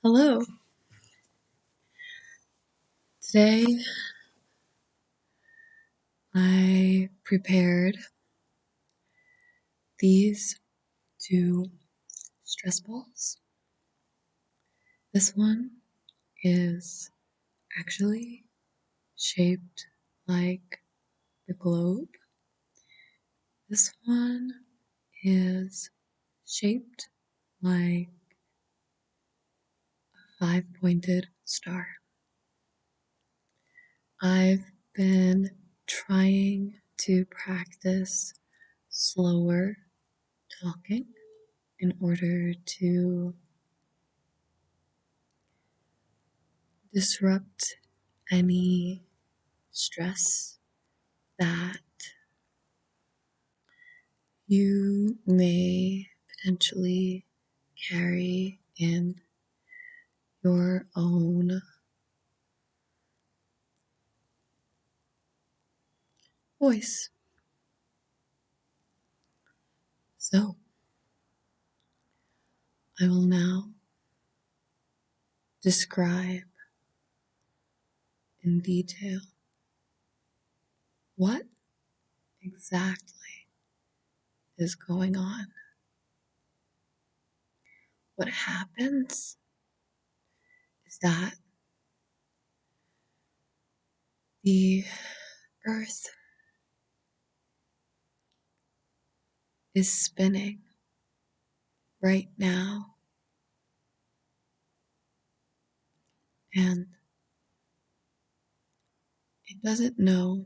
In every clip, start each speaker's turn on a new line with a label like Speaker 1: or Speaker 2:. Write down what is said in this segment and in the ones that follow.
Speaker 1: Hello. Today I prepared these two stress balls. This one is actually shaped like the globe. This one is shaped like a five-pointed star. I've been trying to practice slower talking in order to disrupt any stress that you may potentially carry in your own voice. So, I will now describe in detail what exactly is going on. What happens is that the earth is spinning right now, and it doesn't know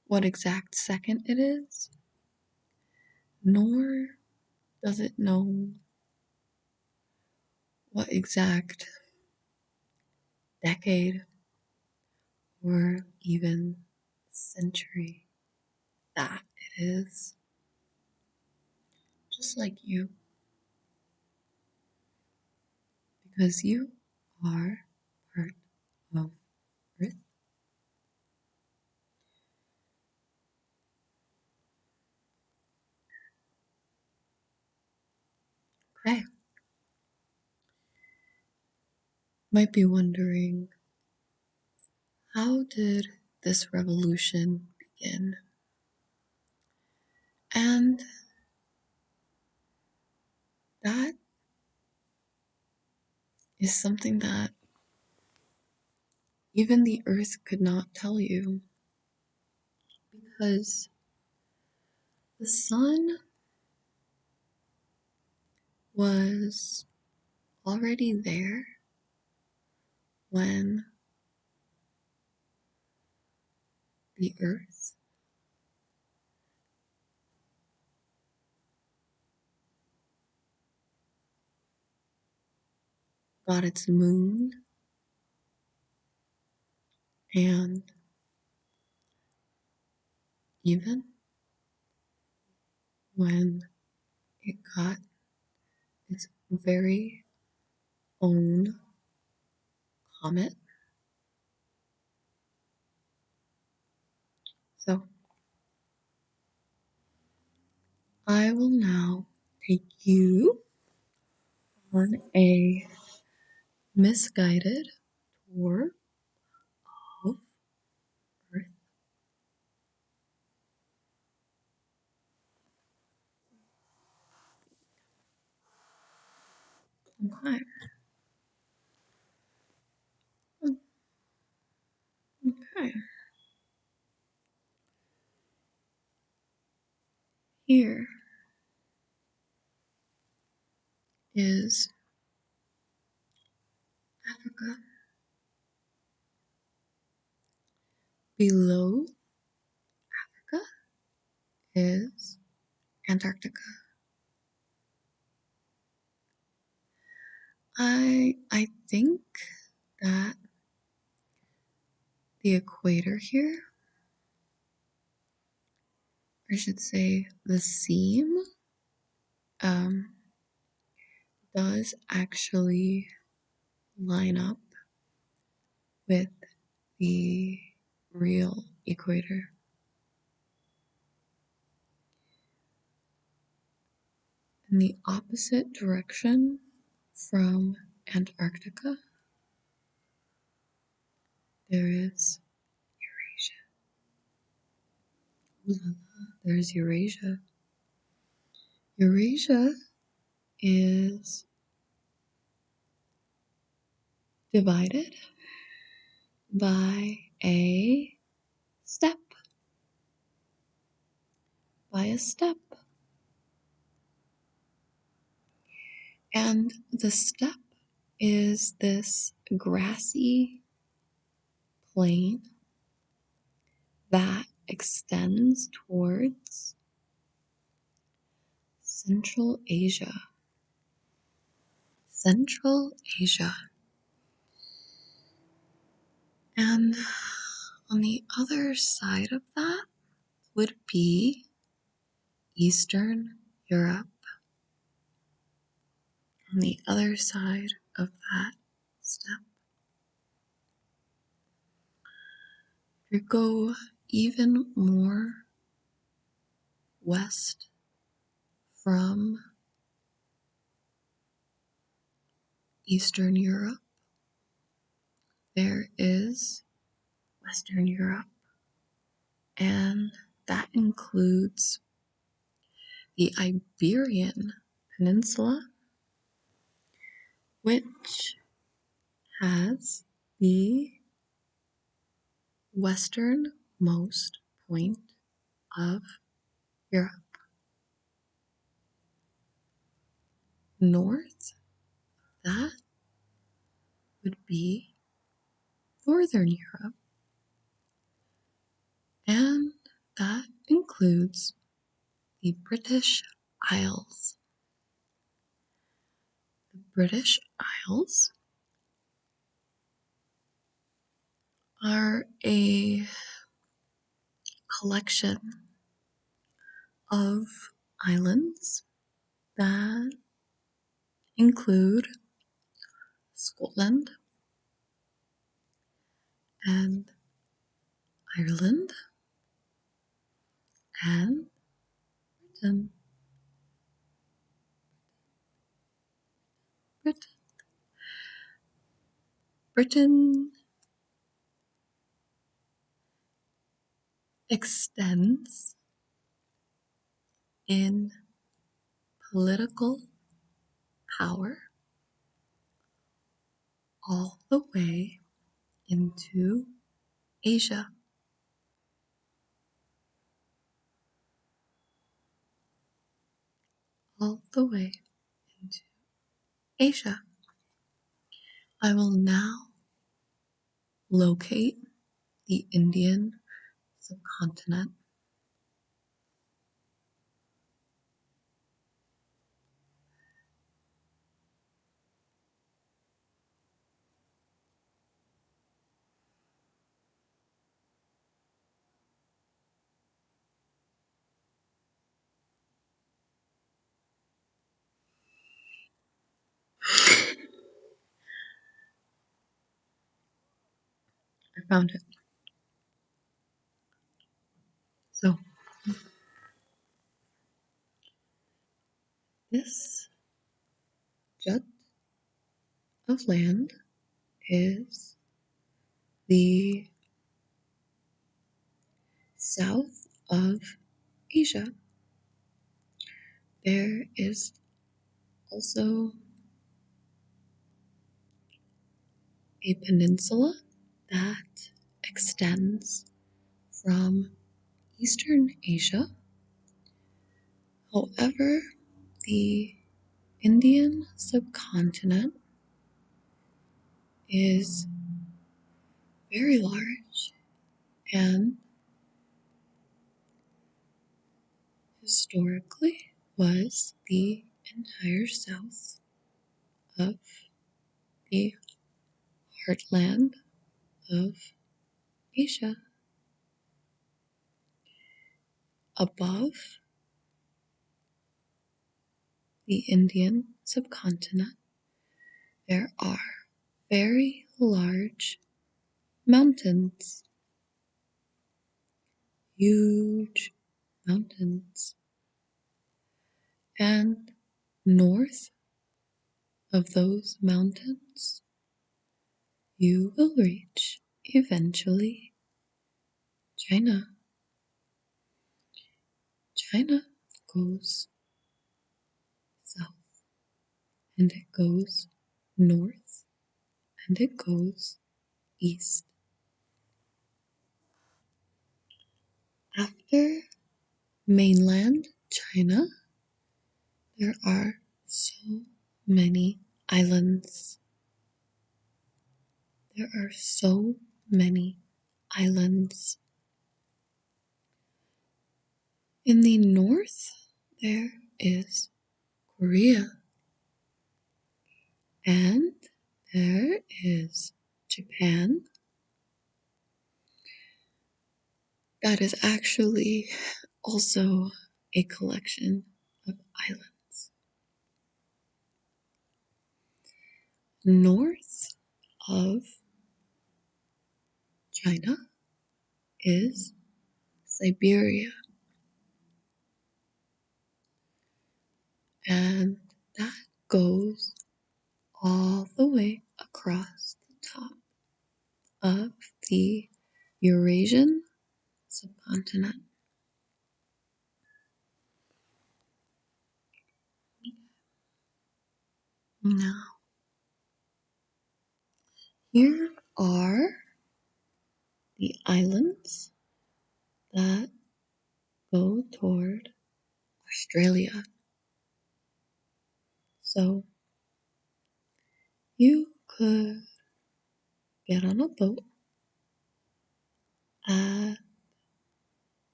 Speaker 1: what exact second it is, nor does it know what exact decade or even century that it is. Just like you, because you are part of Earth. Okay. Might be wondering, how did this revolution begin? And that is something that even the Earth could not tell you, because the sun was already there when the Earth got its moon, and even when it got its very own comet. So I will now take you on a misguided tour of Earth. Okay. Okay. Here is Africa. Below Africa is Antarctica. I think that the equator here, I should say the seam, um, does actually line up with the real equator. In the opposite direction from Antarctica, there is Eurasia. Ooh la la, there's Eurasia. Eurasia is divided by a steppe. By a steppe. And the steppe is this grassy plain that extends towards Central Asia. Central Asia. And on the other side of that would be Eastern Europe. On the other side of that steppe. You go even more west from Eastern Europe, there is Western Europe, and that includes the Iberian Peninsula, which has the westernmost point of Europe. North, that would be Northern Europe, and that includes the British Isles. The British Isles are a collection of islands that include Scotland and Ireland and Britain. Britain. Britain extends in political power all the way into Asia. All the way into Asia. I will now locate the Indian subcontinent. I found it. So, this jut of land is the south of Asia. There is also a peninsula that extends from Eastern Asia. However, the Indian subcontinent is very large and historically was the entire south of the heartland of Asia. Above the Indian subcontinent, there are very large mountains, huge mountains, and north of those mountains, you will reach eventually China. China goes south, and it goes north, and it goes east. After mainland China, there are so many islands. There are so many islands. In the north, there is Korea, and there is Japan. That is actually also a collection of islands. North of China is Siberia, and that goes all the way across the top of the Eurasian subcontinent. Now, here are the islands that go toward Australia. So you could get on a boat at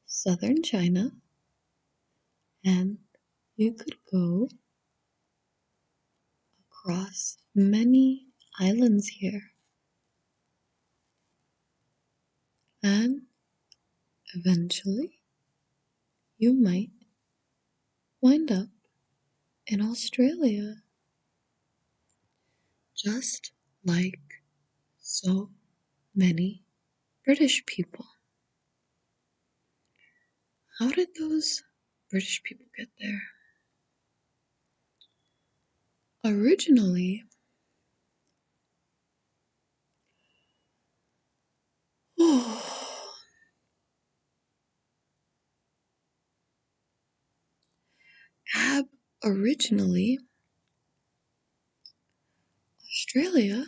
Speaker 1: southern China and you could go across many islands here and eventually you might wind up in Australia, just like so many British people. How did those British people get there? Originally, originally, Australia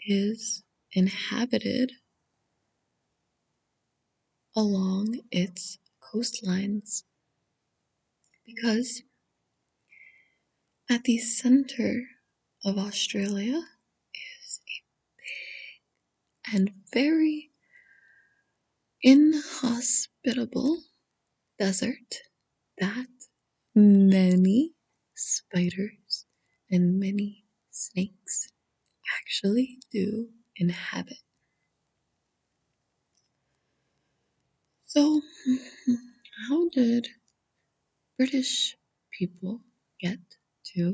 Speaker 1: is inhabited along its coastlines because at the center of Australia is a and very inhospitable desert that many spiders and many snakes actually do inhabit. So, how did British people get to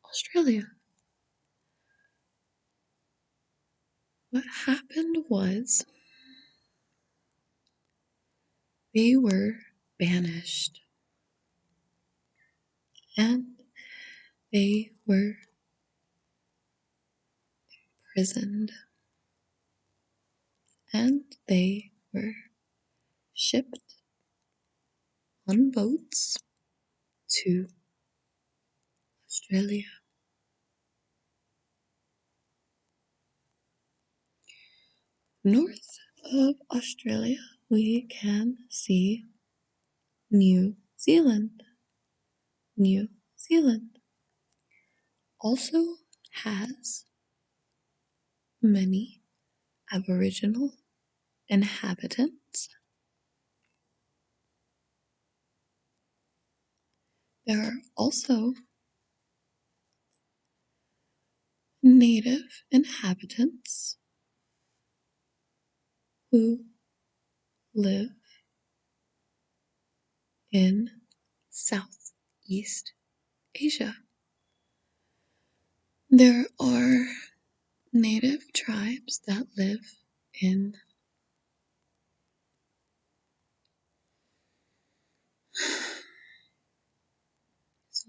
Speaker 1: Australia? What happened was they were banished and they were imprisoned and they were shipped on boats to Australia. North of Australia, we can see New Zealand. New Zealand also has many Aboriginal inhabitants. There are also native inhabitants who live in Southeast Asia. There are native tribes that live in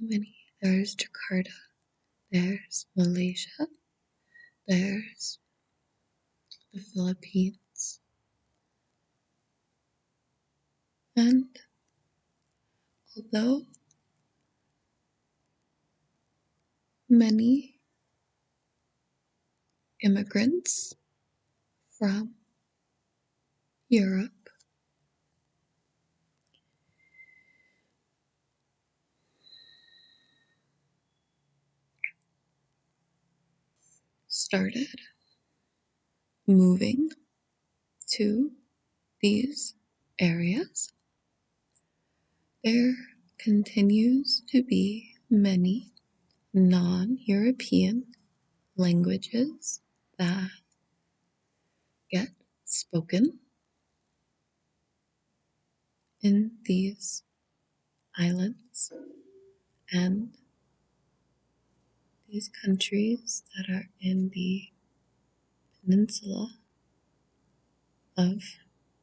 Speaker 1: many. There's Jakarta, there's Malaysia, there's the Philippines, and although many immigrants from Europe started moving to these areas, there continues to be many non-European languages that get spoken in these islands and these countries that are in the peninsula of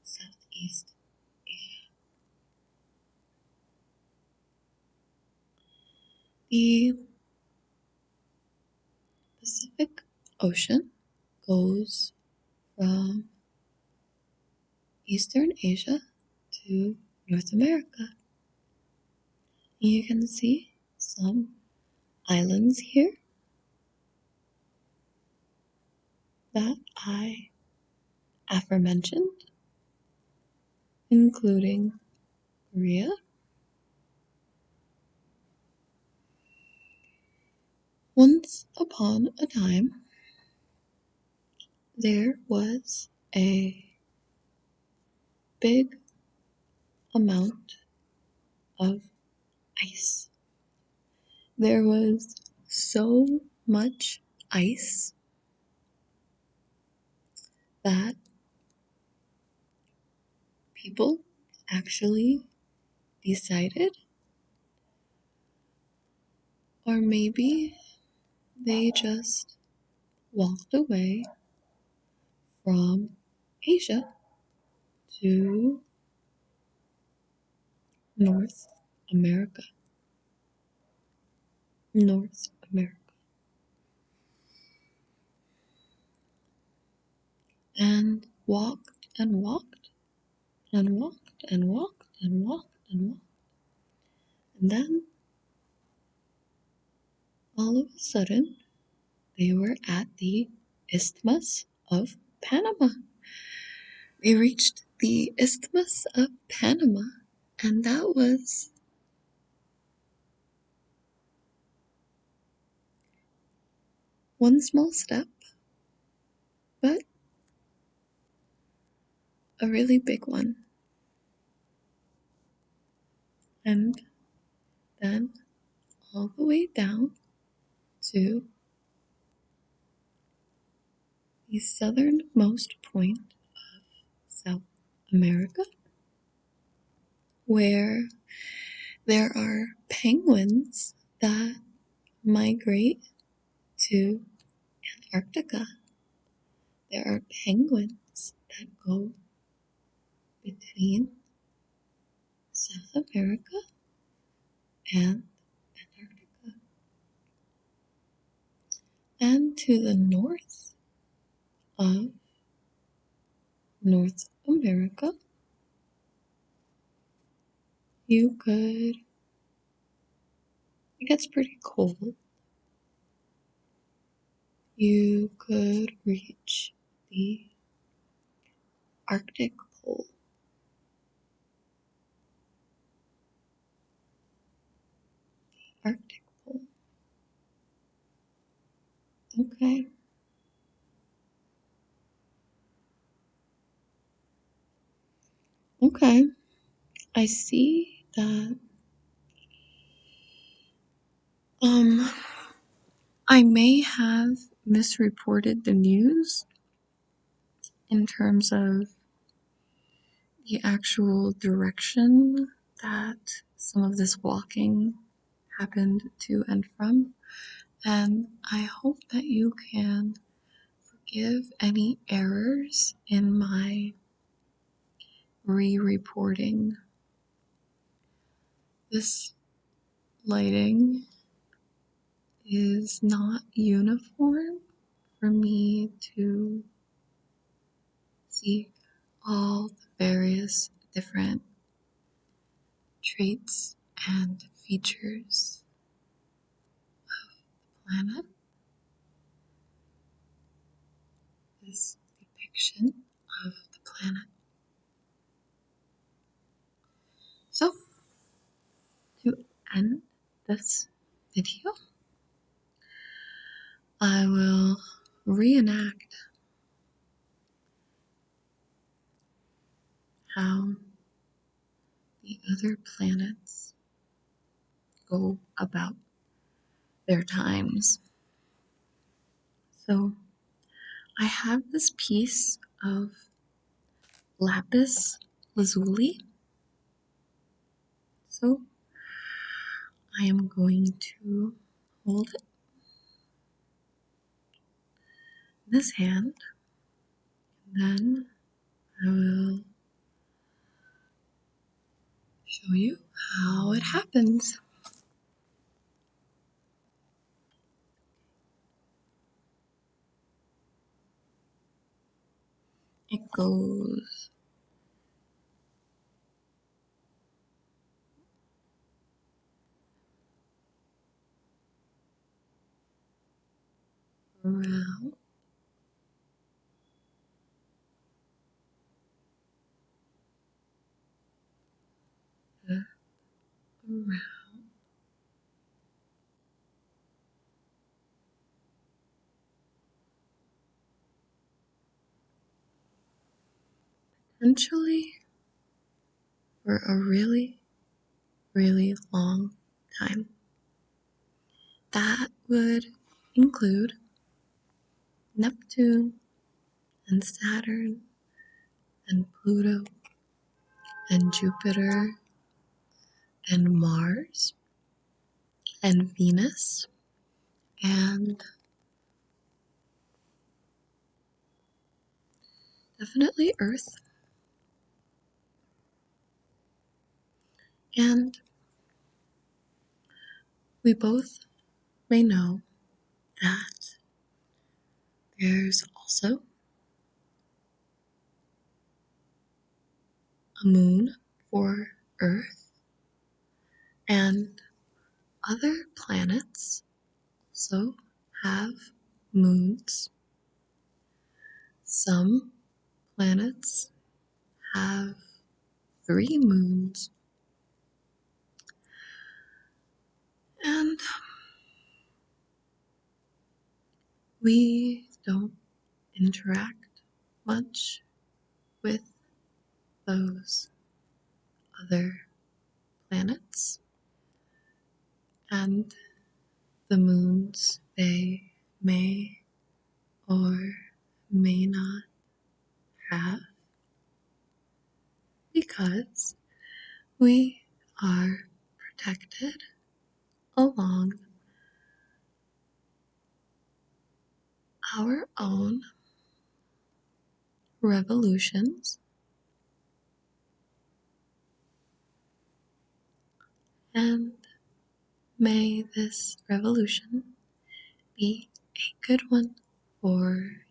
Speaker 1: Southeast Asia. The Pacific Ocean goes from Eastern Asia to North America. You can see some islands here that I aforementioned, including Korea. Once upon a time, there was a big amount of ice. There was so much ice that people actually decided, or maybe they just walked away from Asia to North America. North America. And walked and walked and walked and walked and walked and walked. And then all of a sudden, they were at the Isthmus of Panama. They reached the Isthmus of Panama, and that was one small step, but a really big one. And then all the way down to the southernmost point of South America, where there are penguins that migrate to Antarctica. There are penguins that go between South America and Antarctica. And to the north of North America, it gets pretty cold. You could reach the Arctic Pole. Arctic Pole. Okay. Okay. I see that um I may have misreported the news in terms of the actual direction that some of this walking happened to and from. And I hope that you can forgive any errors in my re-reporting. This lighting is not uniform for me to see all the various different traits and features of the planet. This depiction of the planet. So, to end this video, I will reenact how the other planets go about their times. So, I have this piece of lapis lazuli. So, I am going to hold it in this hand. Then I will show you how it happens. It goes around the around. Potentially for a really, really long time. That would include Neptune and Saturn and Pluto and Jupiter and Mars and Venus and definitely Earth. And we both may know that there's also a moon for Earth, and other planets also have moons. Some planets have 3 moons, and we don't interact much with those other planets, and the moons they may or may not have, because we are protected along our own revolutions, and may this revolution be a good one for